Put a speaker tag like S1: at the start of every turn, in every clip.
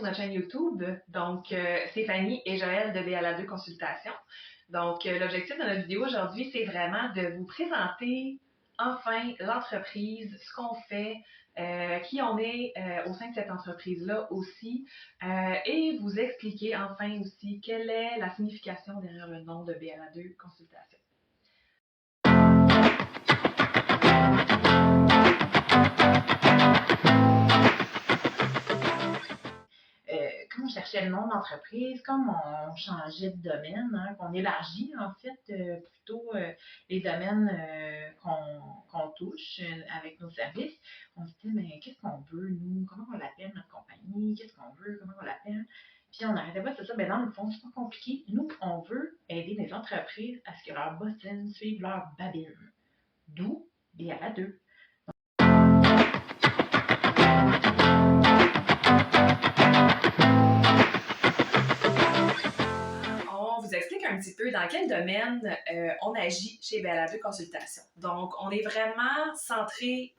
S1: sur notre chaîne YouTube. Donc, c'est Fanny et Joël de BLA2 Consultation. Donc, l'objectif de notre vidéo aujourd'hui, c'est vraiment de vous présenter enfin l'entreprise, ce qu'on fait, qui on est au sein de cette entreprise-là aussi, et vous expliquer enfin aussi quelle est la signification derrière le nom de BLA2 Consultation.
S2: Quand on cherchait le nom d'entreprise, comme on changeait de domaine, qu'on élargit en fait plutôt les domaines qu'on touche avec nos services, on se dit, mais qu'est-ce qu'on veut, nous? Comment on l'appelle notre compagnie? Qu'est-ce qu'on veut? Comment on l'appelle? Puis on n'arrêtait pas de ça. Ben dans le fond, c'est pas compliqué. Nous, on veut aider les entreprises à ce que leurs bottines suivent leur babine. D'où BLA2.
S1: Vous explique un petit peu dans quel domaine on agit chez BLA2 Consultation. Donc, on est vraiment centré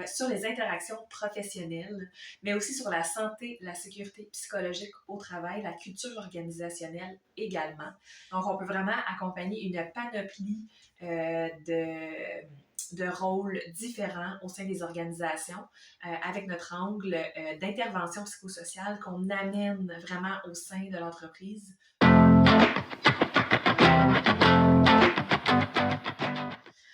S1: sur les interactions professionnelles, mais aussi sur la santé, la sécurité psychologique au travail, la culture organisationnelle également. Donc, on peut vraiment accompagner une panoplie de rôles différents au sein des organisations avec notre angle d'intervention psychosociale qu'on amène vraiment au sein de l'entreprise.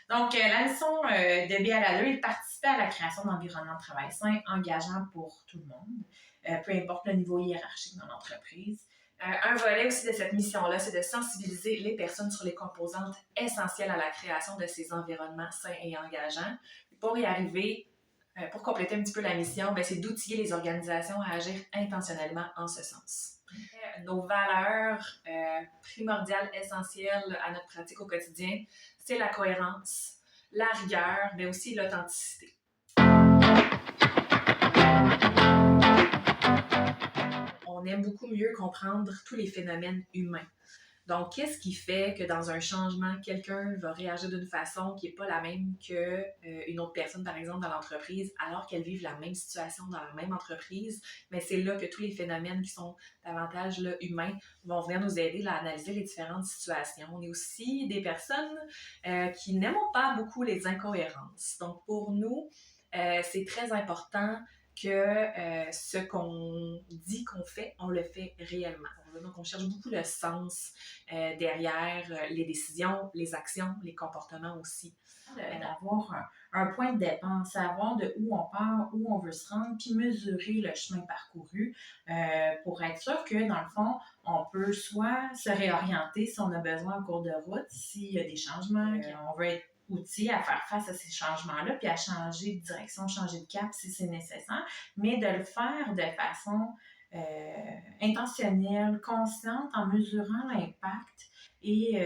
S2: Donc, la mission de BLA2 est de participer à la création d'environnements de travail sains, engageants pour tout le monde, peu importe le niveau hiérarchique dans l'entreprise.
S1: Un volet aussi de cette mission-là, c'est de sensibiliser les personnes sur les composantes essentielles à la création de ces environnements sains et engageants. Pour y arriver, pour compléter un petit peu la mission, c'est d'outiller les organisations à agir intentionnellement en ce sens. Nos valeurs primordiales, essentielles à notre pratique au quotidien, c'est la cohérence, la rigueur, mais aussi l'authenticité. On aime beaucoup mieux comprendre tous les phénomènes humains. Donc, qu'est-ce qui fait que dans un changement, quelqu'un va réagir d'une façon qui n'est pas la même qu'une autre personne, par exemple, dans l'entreprise, alors qu'elles vivent la même situation dans la même entreprise? Mais c'est là que tous les phénomènes qui sont davantage là, humains vont venir nous aider à analyser les différentes situations. On est aussi des personnes qui n'aiment pas beaucoup les incohérences. Donc, pour nous, c'est très important que ce qu'on dit qu'on fait, on le fait réellement. Donc, on cherche beaucoup le sens derrière les décisions, les actions, les comportements aussi.
S2: D'avoir un point de départ, savoir de où on part, où on veut se rendre, puis mesurer le chemin parcouru pour être sûr que, dans le fond, on peut soit se réorienter si on a besoin en cours de route, s'il y a des changements, qu'on veut être outils à faire face à ces changements-là, puis à changer de direction, changer de cap si c'est nécessaire, mais de le faire de façon intentionnelle, consciente, en mesurant l'impact et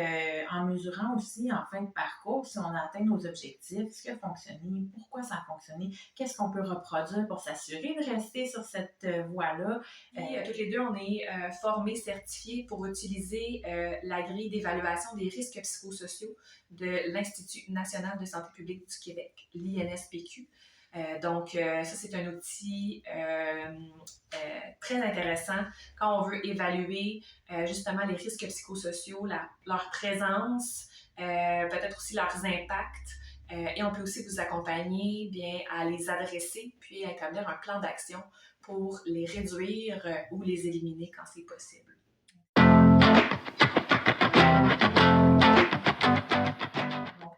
S2: en mesurant aussi en fin de parcours si on atteint nos objectifs, ce qui a fonctionné, pourquoi ça a fonctionné, qu'est-ce qu'on peut reproduire pour s'assurer de rester sur cette voie-là.
S1: Toutes les deux, on est formés, certifiés pour utiliser la grille d'évaluation des risques psychosociaux de l'Institut national de santé publique du Québec, l'INSPQ. Donc, ça, c'est un outil très intéressant quand on veut évaluer justement les risques psychosociaux, leur présence, peut-être aussi leurs impacts. Et on peut aussi vous accompagner à les adresser, puis à établir un plan d'action pour les réduire ou les éliminer quand c'est possible.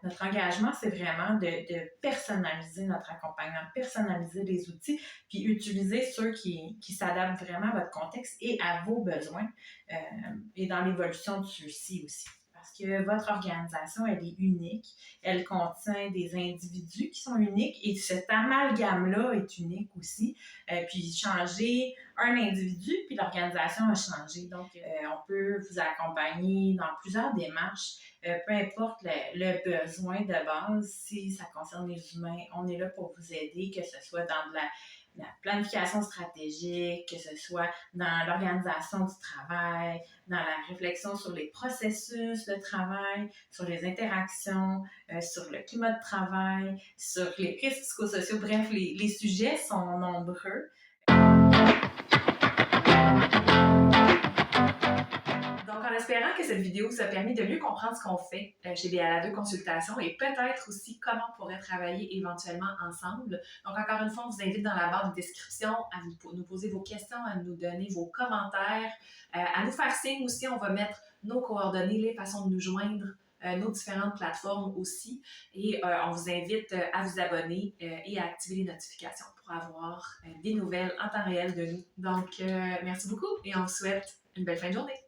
S2: Notre engagement, c'est vraiment de personnaliser notre accompagnement, personnaliser les outils, puis utiliser ceux qui s'adaptent vraiment à votre contexte et à vos besoins et dans l'évolution de ceux-ci aussi. Parce que votre organisation, elle est unique, elle contient des individus qui sont uniques et cet amalgame-là est unique aussi. Puis changer un individu, puis l'organisation a changé. Donc, on peut vous accompagner dans plusieurs démarches, peu importe le besoin de base. Si ça concerne les humains, on est là pour vous aider, que ce soit dans la planification stratégique, que ce soit dans l'organisation du travail, dans la réflexion sur les processus de travail, sur les interactions, sur le climat de travail, sur les risques psychosociaux. Bref, les sujets sont nombreux.
S1: Donc, en espérant que cette vidéo vous a permis de mieux comprendre ce qu'on fait chez BA2 Consultation et peut-être aussi comment on pourrait travailler éventuellement ensemble. Donc, encore une fois, on vous invite dans la barre de description à nous poser vos questions, à nous donner vos commentaires, à nous faire signe aussi. On va mettre nos coordonnées, les façons de nous joindre, nos différentes plateformes aussi. Et on vous invite à vous abonner et à activer les notifications pour avoir des nouvelles en temps réel de nous. Donc, merci beaucoup et on vous souhaite une belle fin de journée.